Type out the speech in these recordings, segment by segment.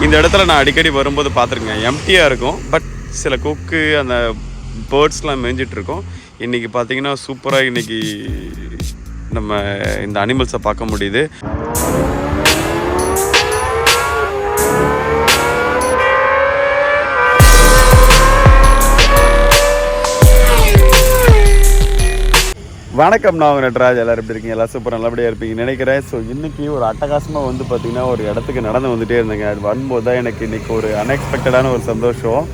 இந்த இடத்துல நான் அடிக்கடி வரும்போது பார்த்துருக்கேன், எம்டியாக இருக்கும். பட் சில கொக்கு அந்த பேர்ட்ஸ்லாம் மேய்ஞ்சிட்ருக்கோம். இன்றைக்கி பார்த்திங்கன்னா சூப்பராக இன்றைக்கி நம்ம இந்த அனிமல்ஸை பார்க்க முடியுது. வணக்கம், நான் நட்ராஜ். எல்லோரும் எப்படி இருக்கீங்க? எல்லாம் சூப்பர் நல்லபடியாக இருப்பீங்கன்னு நினைக்கிறேன். ஸோ இன்றைக்கி ஒரு அட்டகாசமாக வந்து பார்த்திங்கன்னா ஒரு இடத்துக்கு நடந்து வந்துகிட்டே இருந்தேங்க. அது வரும்போது தான் எனக்கு இன்றைக்கி ஒரு அன்எக்ஸ்பெக்டடான ஒரு சந்தோஷம்.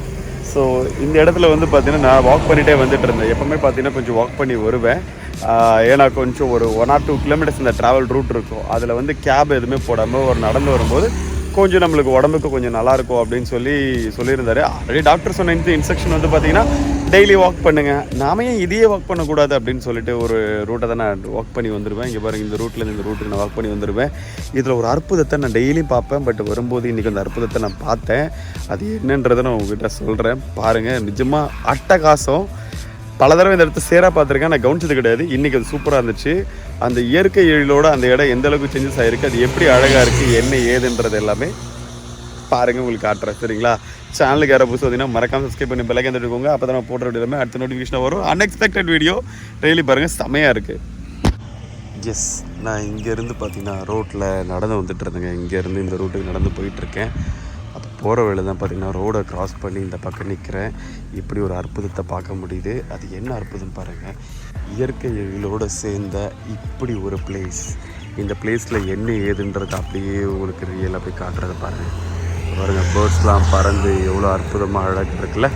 ஸோ இந்த இடத்துல வந்து பார்த்திங்கன்னா நான் வாக் பண்ணிகிட்டே வந்துட்டு இருந்தேன். எப்போவுமே பார்த்திங்கன்னா கொஞ்சம் வாக் பண்ணி வருவேன். ஏன்னா கொஞ்சம் ஒரு 1 or 2 கிலோமீட்டர்ஸ் இந்த ட்ராவல் ரூட் இருக்கும். அதில் வந்து கேப் எதுவுமே போடாமல் ஒரு நடந்து வரும்போது கொஞ்சம் நம்மளுக்கு உடம்புக்கு கொஞ்சம் நல்லாயிருக்கும் அப்படின்னு சொல்லியிருந்தாரு. ஆல்ரெடி டாக்டர் சொன்ன இன்ஸ்ட்ரக்ஷன் வந்து பார்த்திங்கன்னா டெய்லி வாக் பண்ணுங்கள், நாம ஏன் இதையே வாக் பண்ணக்கூடாது அப்படின்னு சொல்லிட்டு ஒரு ரூட்டை தான் நான் வாக் பண்ணி வந்துடுவேன். இங்கே பாருங்கள், இந்த ரூட்லேருந்து இந்த ரூட்டுக்கு நான் வாக் பண்ணி வந்துடுவேன். இதில் ஒரு அற்புதத்தை நான் டெய்லியும் பார்ப்பேன். பட் வரும்போது இன்றைக்கி அந்த அற்புதத்தை நான் பார்த்தேன். அது என்னன்றதை நான் உங்ககிட்ட சொல்கிறேன். பாருங்கள், நிஜமாக அட்டகாசம். பல தடவை இந்த இடத்த சேராக பார்த்துருக்கேன், நான் கவனிச்சது கிடையாது. இன்றைக்கி அது சூப்பராக இருந்துச்சு. அந்த இயற்கை எழிலோடு அந்த இடம் எந்த அளவுக்கு சேஞ்சஸ் ஆகிருக்கு, அது எப்படி அழகாக இருக்குது, என்ன ஏதுன்றது எல்லாமே பாருங்கள், உங்களுக்கு காட்டுறேன். சரிங்களா? சேனலுக்கு யாரை புதுசு பார்த்தீங்கன்னா மறக்காமல் சப்ஸ்கிரைப் பண்ணி பெல் ஐக்கான் தட்டிக்கோங்க. அப்போ தான் நான் போடுற வீடியோ எல்லாமே அடுத்த நோட்டிஃபிகேஷன் வரும். அன்எக்ஸ்பெக்டட் வீடியோ டெய்லி பாருங்கள், செமையாக இருக்குது. எஸ், நான் இங்கேருந்து பார்த்தீங்கன்னா ரோட்டில் நடந்து வந்துட்டு இருந்தேங்க. இங்கேருந்து இந்த ரூட்டுக்கு நடந்து போயிட்டுருக்கேன். அது போகிற வேலை தான் பார்த்திங்கன்னா ரோடை க்ராஸ் பண்ணி இந்த பக்கம் நிற்கிறேன். இப்படி ஒரு அற்புதத்தை பார்க்க முடியுது. அது என்ன அற்புதம் பாருங்கள், இயற்கை எழிலோடு சேர்ந்த இப்படி ஒரு பிளேஸ். இந்த பிளேஸில் என்ன ஏதுன்றது அப்படியே உங்களுக்கு ரியலாக போய் காட்டுறதை பாருங்கள். பாருங்கள், பேர்ட்ஸ்லாம் பறந்து எவ்வளோ அற்புதமாக அழகாக இருக்குல்ல.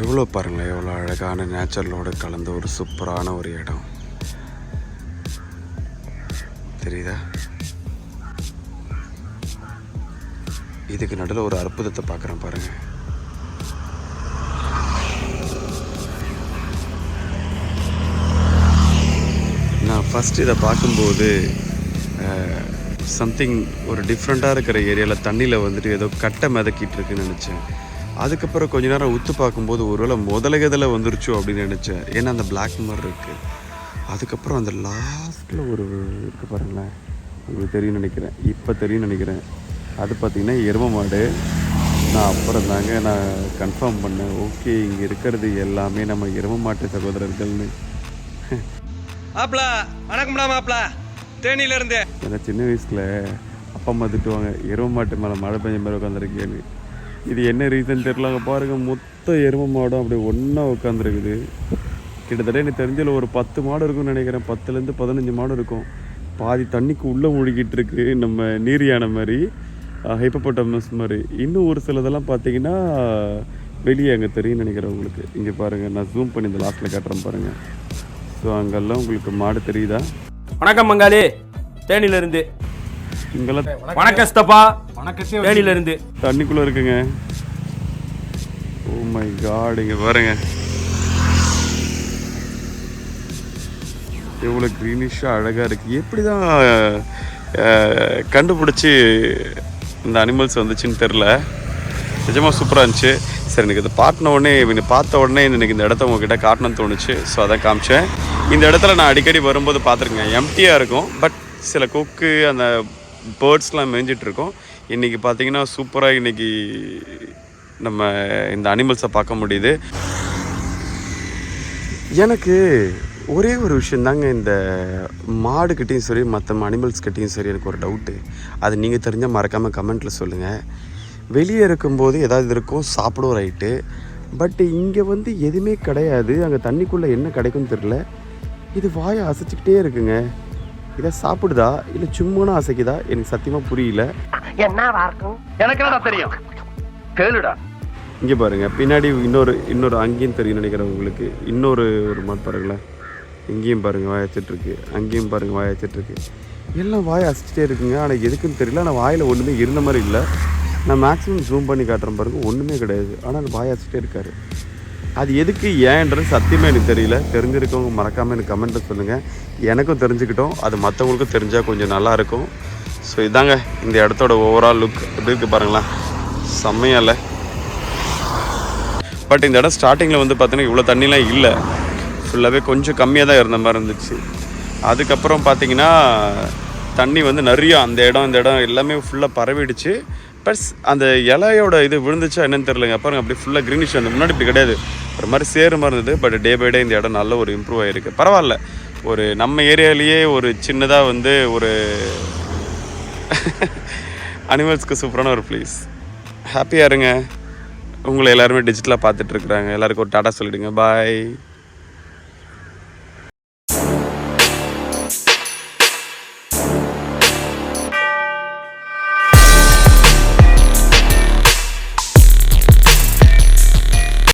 எவ்வளோ பாருங்கள், எவ்வளோ அழகான நேச்சுரலோடு கலந்த ஒரு சூப்பரான ஒரு இடம் தெரியுதா? இதுக்கு நடுவில் ஒரு அற்புதத்தை பார்க்குறேன் பாருங்கள். நான் ஃபஸ்ட்டு இதை பார்க்கும்போது சம்திங் ஒரு டிஃப்ரெண்ட்டாக இருக்கிற ஏரியாவில் தண்ணியில் வந்துட்டு ஏதோ கட்டை மிதக்கிட்டு இருக்குன்னு நினச்சேன். அதுக்கப்புறம் கொஞ்ச நேரம் உத்து பார்க்கும்போது ஒருவேளை முதலகதில் வந்துருச்சோ அப்படின்னு நினச்சேன். ஏன்னா அந்த பிளாக் மாதிரி இருக்குது. அதுக்கப்புறம் அந்த லாஸ்ட்டில் ஒரு இருக்குது பாருங்களேன், உங்களுக்கு தெரியும் நினைக்கிறேன், இப்போ தெரியும் நினைக்கிறேன். அது பார்த்திங்கன்னா எருமை மாடு. நான் அப்புறம் தாங்க நான் கன்ஃபார்ம் பண்ணேன், ஓகே இங்கே இருக்கிறது எல்லாமே நம்ம எருமை மாட்டு சகோதரர்கள்னு. ஆப்லா வணக்கம்டா மாப்ள, தேனியிலேருந்து. ஏன்னா சின்ன வயசில் அப்பா அம்மா திட்டுவாங்க, எருமை மாட்டு மேலே மழை பெஞ்ச மாதிரி உட்காந்துருக்கேன்னு. இது என்ன ரீசன் தெரிலாங்க. பாருங்கள், மொத்த எருமை மாடும் அப்படியே ஒன்றா உட்காந்துருக்குது. கிட்டத்தட்ட எனக்கு தெரிஞ்சதில் ஒரு 10 மாடு இருக்குன்னு நினைக்கிறேன். 10லேருந்து 15 மாடு இருக்கும். பாதி தண்ணிக்கு உள்ளே மூழ்கிட்டு இருக்கு, நம்ம நீர் யானை மாதிரி, ஹைப்போபோட்டமஸ் மாதிரி. இன்னும் ஒரு சிலதெல்லாம் பார்த்தீங்கன்னா வெளியே அங்கே தெரியும் நினைக்கிறேன் உங்களுக்கு. இங்கே பாருங்கள், நான் ஜூம் பண்ணி இந்த லாஸ்ட்டில் காட்டுறேன் பாருங்கள். ஸோ அங்கெல்லாம் உங்களுக்கு மாடு தெரியுதா? வணக்கம் மங்காளி, தேனியிலேருந்து. இங்கெல்லாம் வணக்கம் ஸ்தப்பா, வணக்கம் தேனியிலேருந்து. தண்ணிக்குள்ளே இருக்குங்க. ஓ மை காட், இங்கே பாருங்க எவ்வளோ க்ரீனிஷாக அழகாக இருக்குது. எப்படி தான் கண்டுபிடிச்சி இந்த அனிமல்ஸ் வந்துச்சுன்னு தெரில. நிஜமாக சூப்பராக இருந்துச்சு. சரி, எனக்கு இதை பார்த்த உடனே எனக்கு இந்த இடத்த உங்ககிட்ட காட்டணும்னு தோணுச்சு. ஸோ அதை காமிச்சேன். இந்த இடத்துல நான் அடிக்கடி வரும்போது பார்த்துருக்கேன், எம்டியாக இருக்கும். பட் சில கொக்கு அந்த பேர்ட்ஸ்லாம் மேய்ஞ்சிட்ருக்கோம். இன்றைக்கி பார்த்திங்கன்னா சூப்பராக இன்றைக்கி நம்ம இந்த அனிமல்ஸை பார்க்க முடியுது. எனக்கு ஒரே ஒரு விஷயந்தாங்க, இந்த மாடுக்கிட்டையும் சரி மற்ற அனிமல்ஸ்கிட்டையும் சரி எனக்கு ஒரு டவுட்டு. அது நீங்கள் தெரிஞ்சால் மறக்காமல் கமெண்ட்டில் சொல்லுங்கள். வெளியே இருக்கும்போது ஏதாவது இருக்கும், சாப்பிடும், ரைட்டு. பட் இங்கே வந்து எதுவுமே கிடையாது. அங்கே தண்ணிக்குள்ளே என்ன கிடைக்கும்னு தெரில. இது வாயை அசைச்சிக்கிட்டே இருக்குங்க. இதை சாப்பிடுதா இல்லை சும்மா அசைக்குதா எனக்கு சத்தியமாக புரியல. எனக்கு தெரியும், கேளுடா. இங்கே பாருங்கள், பின்னாடி இன்னொரு அங்கேயும் தெரியும் நினைக்கிறேன் உங்களுக்கு. இன்னொரு மாடு பாருங்களேன், இங்கேயும் பாருங்கள் வாயை அசைச்சிட்ருக்கு, அங்கேயும் பாருங்கள் வாயை அசைச்சிட்ருக்கு. எல்லாம் வாயை அசைச்சிட்டே இருக்குங்க. ஆனால் எதுக்குன்னு தெரியல. ஆனால் வாயில் ஒன்றுமே இருந்த மாதிரி இல்லை. நான் மேக்ஸிமம் ஜூம் பண்ணி காட்டுறேன் பாருங்கள், ஒன்றுமே கிடையாது. ஆனால் அந்த வாயை அசைச்சிட்டே இருக்கார். அது எதுக்கு ஏன்றது சத்தியமாக எனக்கு தெரியல. தெரிஞ்சிருக்கவங்க மறக்காமல் எனக்கு கமெண்ட்டில் சொல்லுங்கள். எனக்கும் தெரிஞ்சுக்கிட்டோம், அது மற்றவங்களுக்கும் தெரிஞ்சால் கொஞ்சம் நல்லாயிருக்கும். ஸோ இதாங்க இந்த இடத்தோட ஓவரால் லுக். எப்படி இருக்குது பாருங்களேன், செம்மையாக இல்லை? பட் இந்த இடம் ஸ்டார்டிங்கில் வந்து பார்த்தீங்கன்னா இவ்வளோ தண்ணிலாம் இல்லை. ஃபுல்லாகவே கொஞ்சம் கம்மியாக தான் இருந்த மாதிரி இருந்துச்சு. அதுக்கப்புறம் பார்த்தீங்கன்னா தண்ணி வந்து நிறைய அந்த இடம் இந்த இடம் எல்லாமே ஃபுல்லாக பரவிடுச்சு. ப்ளஸ் அந்த இலையோட இது விழுந்துச்சா என்னன்னு தெரிலங்க. பாருங்க அப்படியே ஃபுல்லாக க்ரீனிஷ் அந்த முன்னாடி இப்படி கிடையாது, ஒரு மாதிரி சேரு மாதிரி இருந்தது. பட் டே பை டே இந்த இடம் நல்ல ஒரு இம்ப்ரூவ் ஆகிருக்கு. பரவாயில்ல, ஒரு நம்ம ஏரியாலேயே ஒரு சின்னதாக வந்து ஒரு அனிமல்ஸ்க்கு சூப்பரான ஒரு ப்ளேஸ். ஹாப்பியாக இருங்க. உங்களை எல்லாருமே டிஜிட்டலாக பார்த்துட்ருக்குறாங்க. எல்லாருக்கும் ஒரு டாடா சொல்லிவிடுங்க. பாய்.